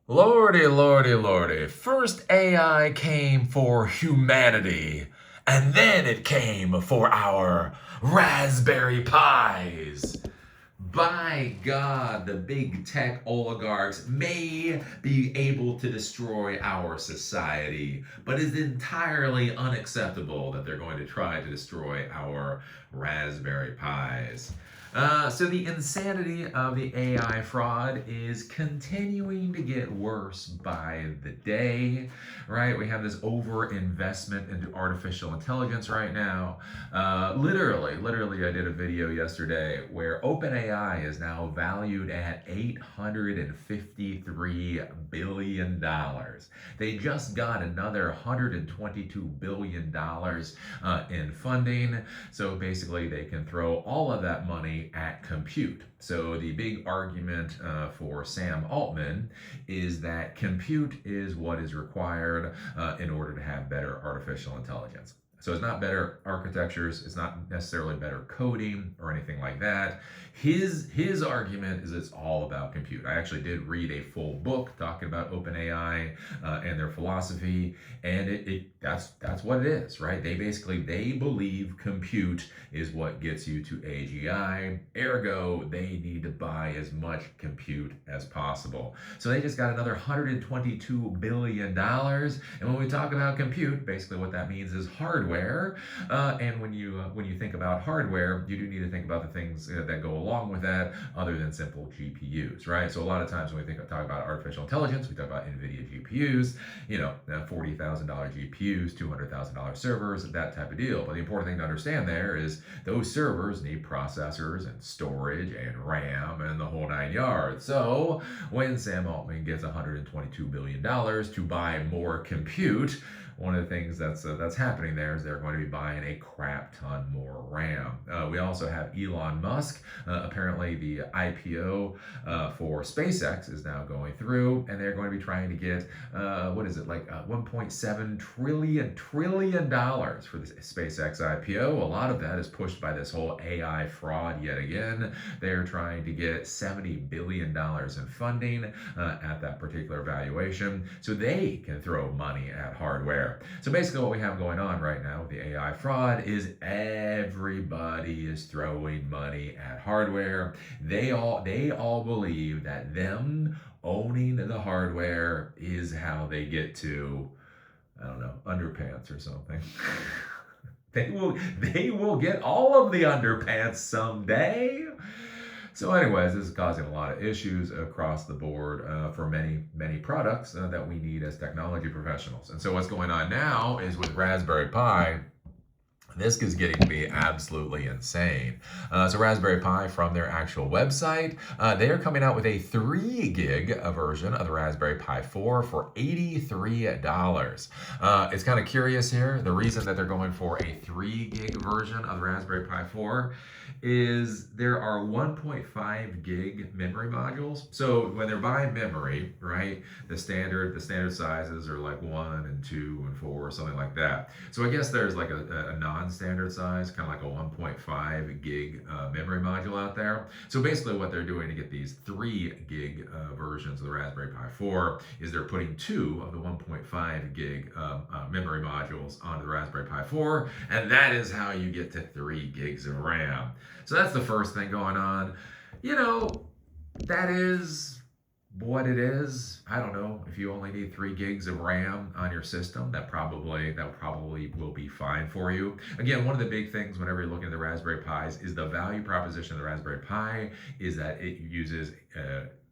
Lordy, lordy, lordy. First AI came for humanity, and then it came for our Raspberry Pis. By God, the big tech oligarchs may be able to destroy our society, but it's entirely unacceptable that they're going to try to destroy our Raspberry Pis. So the insanity of the AI fraud is continuing to get worse by the day, right? We have this over investment into artificial intelligence right now. Literally, I did a video yesterday where OpenAI is now valued at $853 billion. They just got another $122 billion in funding. So basically, they can throw all of that money at compute. So the big argument for Sam Altman is that compute is what is required in order to have better artificial intelligence. So it's not better architectures, it's not necessarily better coding or anything like that. His argument is it's all about compute. I actually did read a full book talking about OpenAI and their philosophy, and that's what it is, right? They believe compute is what gets you to AGI. Ergo, they need to buy as much compute as possible. So they just got another $122 billion. And when we talk about compute, basically what that means is hardware. And when you think about hardware, you do need to think about the things that go along with that, other than simple GPUs, right? So a lot of times when we talk about artificial intelligence, we talk about NVIDIA GPUs, $40,000 GPUs, $200,000 servers, that type of deal. But the important thing to understand there is those servers need processors and storage and RAM and the whole nine yards. So when Sam Altman gets $122 billion to buy more compute, one of the things that's happening there is they're going to be buying a crap ton more RAM. We also have Elon Musk. Apparently, the IPO for SpaceX is now going through, and they're going to be trying to get $1.7 trillion for the SpaceX IPO. A lot of that is pushed by this whole AI fraud yet again. They're trying to get $70 billion in funding at that particular valuation so they can throw money at hardware. So basically what we have going on right now with the AI fraud is everybody is throwing money at hardware. They all believe that them owning the hardware is how they get to, I don't know, underpants or something. They will get all of the underpants someday. So, anyways, this is causing a lot of issues across the board for many products that we need as technology professionals. And so, what's going on now is with Raspberry Pi. This is getting to be absolutely insane. So Raspberry Pi, from their actual website, they are coming out with a 3 gig version of the Raspberry Pi 4 for $83. It's kind of curious here. The reason that they're going for a 3 gig version of the Raspberry Pi 4 is there are 1.5 gig memory modules. So when they're buying memory, right, the standard sizes are like 1 and 2 and 4, something like that. So I guess there's like a non-standard size, kind of like a 1.5 gig memory module out there. So basically what they're doing to get these 3 gig versions of the Raspberry Pi 4 is they're putting 2 of the 1.5 gig memory modules onto the Raspberry Pi 4, and that is how you get to 3 gigs of RAM. So that's the first thing going on. That is what it is. I don't know, if you only need 3 gigs of RAM on your system, that probably will be fine for you. Again, one of the big things whenever you're looking at the Raspberry Pis is the value proposition of the Raspberry Pi is that it uses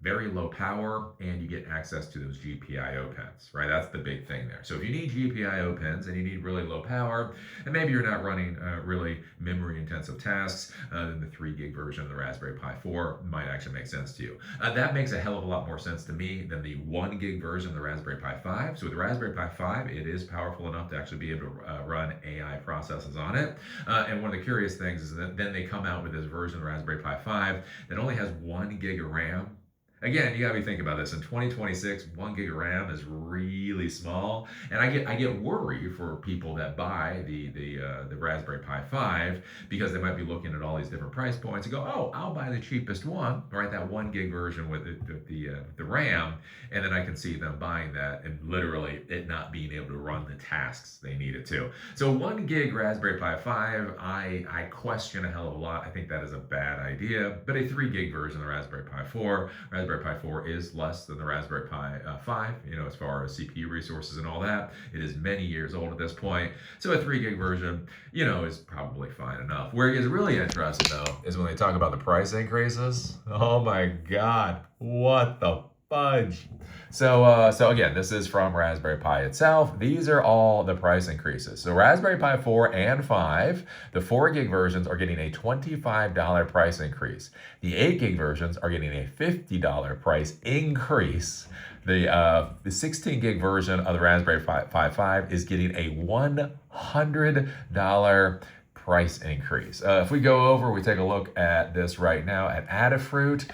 very low power, and you get access to those GPIO pins, right? That's the big thing there. So if you need GPIO pins and you need really low power, and maybe you're not running really memory intensive tasks, then the 3 gig version of the Raspberry Pi 4 might actually make sense to you. That makes a hell of a lot more sense to me than the 1 gig version of the Raspberry Pi 5. So with the Raspberry Pi 5, it is powerful enough to actually be able to run AI processes on it. And one of the curious things is that then they come out with this version of the Raspberry Pi 5 that only has 1 gig of RAM. Again, you gotta be thinking about this. In 2026, 1 gig of RAM is really small, and I get worried for people that buy the Raspberry Pi 5 because they might be looking at all these different price points and go, oh, I'll buy the cheapest one, right? That 1 gig version with the RAM, and then I can see them buying that and literally it not being able to run the tasks they need it to. So 1 gig Raspberry Pi 5, I question a hell of a lot. I think that is a bad idea. But a 3 gig version of the Raspberry Pi 4, Raspberry Pi 4 is less than the Raspberry Pi 5, as far as CPU resources and all that. It is many years old at this point. So a 3 gig version, is probably fine enough. Where it gets really interesting though is when they talk about the price increases. Oh my God, what the fudge? So again, this is from Raspberry Pi itself. These are all the price increases. So Raspberry Pi 4 and 5, the 4 gig versions are getting a $25 price increase. The 8 gig versions are getting a $50 price increase. The 16 gig version of the Raspberry Pi 5 is getting a $100 price increase. If we go over, we take a look at this right now at Adafruit.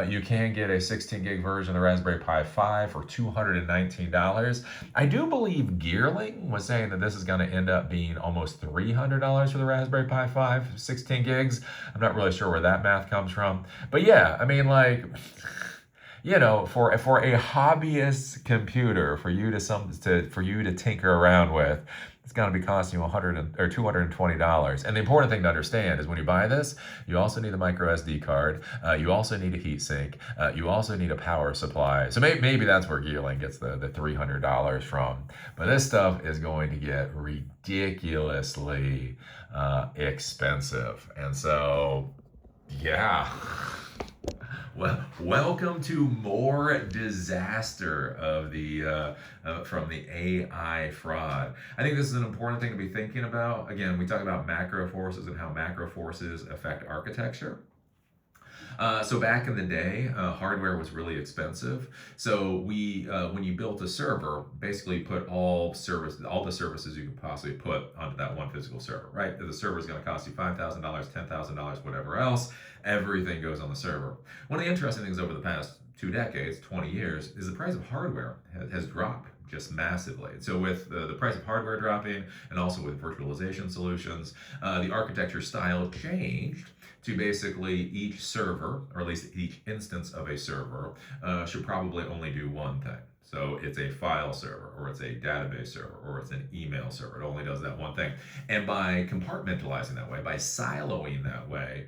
You can get a 16 gig version of the Raspberry Pi 5 for $219. I do believe Gearling was saying that this is going to end up being almost $300 for the Raspberry Pi 5, 16 gigs. I'm not really sure where that math comes from. But yeah, I mean, like, for a hobbyist computer for you to tinker around with, it's going to be costing you $220. And the important thing to understand is when you buy this, you also need a micro SD card. You also need a heatsink. You also need a power supply. So maybe that's where Gearling gets the $300 from. But this stuff is going to get ridiculously expensive. And so, yeah. Well, welcome to more disaster of from the AI fraud. I think this is an important thing to be thinking about. Again, we talk about macro forces and how macro forces affect architecture. So back in the day, hardware was really expensive. So when you built a server, basically put all the services you could possibly put onto that one physical server, right? The server is going to cost you $5,000, $10,000, whatever else. Everything goes on the server. One of the interesting things over the past 2 decades, 20 years, is the price of hardware has dropped just massively. So with the price of hardware dropping and also with virtualization solutions, the architecture style changed to basically each server, or at least each instance of a server, should probably only do one thing. So it's a file server, or it's a database server, or it's an email server. It only does that one thing. And by compartmentalizing that way, by siloing that way,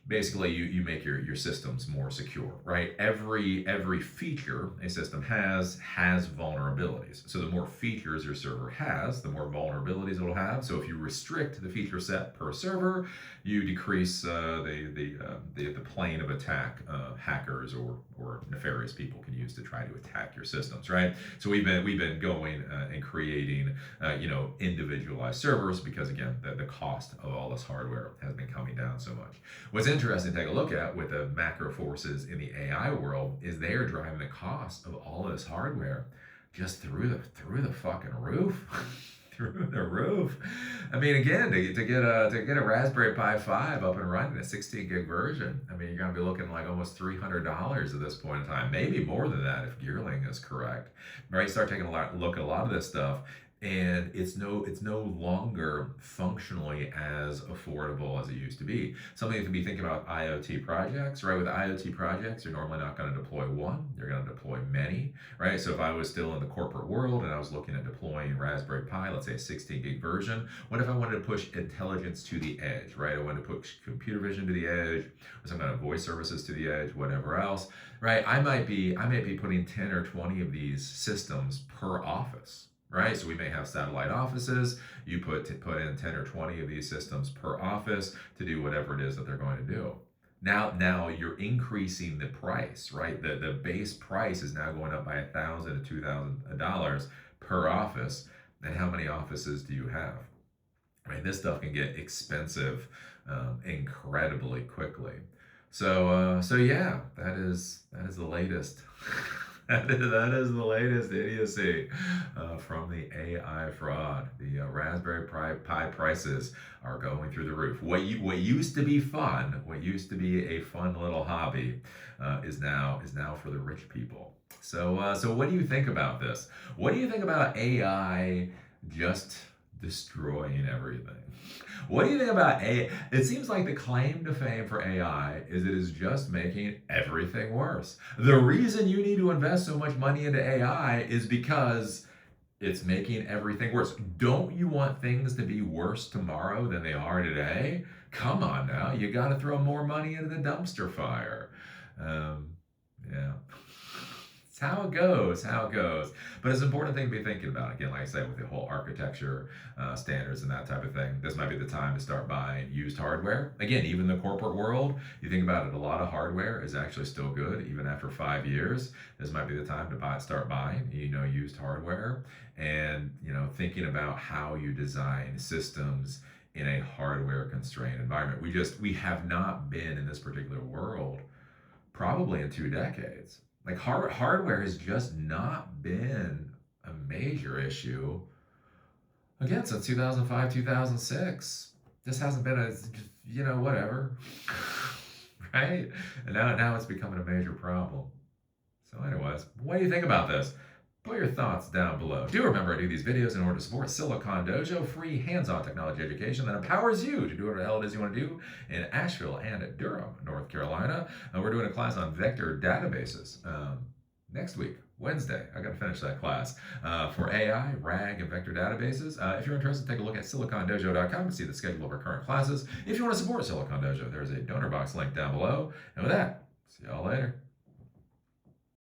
basically you make your systems more secure, right? Every feature a system has vulnerabilities. So the more features your server has, the more vulnerabilities it'll have. So if you restrict the feature set per server, you decrease the plane of attack hackers or nefarious people can use to try to attack your systems, right? So we've been going and creating individualized servers because again the cost of all this hardware has been coming down so much. What's interesting to take a look at with the macro forces in the AI world is they are driving the cost of all of this hardware just through the fucking roof. Through the roof. I mean, again, to get a Raspberry Pi 5 up and running, a 16 gig version, I mean, you're gonna be looking like almost $300 at this point in time, maybe more than that if Gearling is correct. Right? Start taking a look at a lot of this stuff, and it's no longer functionally as affordable as it used to be. Something to be thinking about IoT projects, right? With IoT projects, you're normally not going to deploy one, you're going to deploy many, right? So if I was still in the corporate world and I was looking at deploying Raspberry Pi, let's say a 16 gig version, what if I wanted to push intelligence to the edge, right? I wanted to push computer vision to the edge, or some kind of voice services to the edge, whatever else, right? I might be putting 10 or 20 of these systems per office. Right, so we may have satellite offices. You put in 10 or 20 of these systems per office to do whatever it is that they're going to do. Now you're increasing the price, right? The base price is now going up by $1,000 to $2,000 per office. And how many offices do you have? Right, this stuff can get expensive incredibly quickly. So yeah, that is the latest. That is the latest idiocy from the AI fraud. The Raspberry Pi prices are going through the roof. What used to be fun, what used to be a fun little hobby, is now for the rich people. So what do you think about this? What do you think about AI just destroying everything? What do you think about AI? It seems like the claim to fame for AI is it is just making everything worse. The reason you need to invest so much money into AI is because it's making everything worse. Don't you want things to be worse tomorrow than they are today? Come on now, you got to throw more money into the dumpster fire. Um, yeah. It's how it goes, how it goes. But it's an important thing to be thinking about. Again, like I said, with the whole architecture standards and that type of thing, this might be the time to start buying used hardware. Again, even the corporate world, you think about it, a lot of hardware is actually still good, even after 5 years. This might be the time to start buying, used hardware, and thinking about how you design systems in a hardware constrained environment. We have not been in this particular world probably in 2 decades. Like hardware has just not been a major issue again since 2005, 2006. This hasn't been whatever, right? And now it's becoming a major problem. So, anyways, what do you think about this? Put your thoughts down below. Do remember, I do these videos in order to support Silicon Dojo, free hands-on technology education that empowers you to do whatever the hell it is you want to do in Asheville and Durham, North Carolina. We're doing a class on vector databases next week, Wednesday. I got to finish that class for AI, RAG, and vector databases. If you're interested, take a look at silicondojo.com and see the schedule of our current classes. If you want to support Silicon Dojo, there's a donor box link down below. And with that, see y'all later.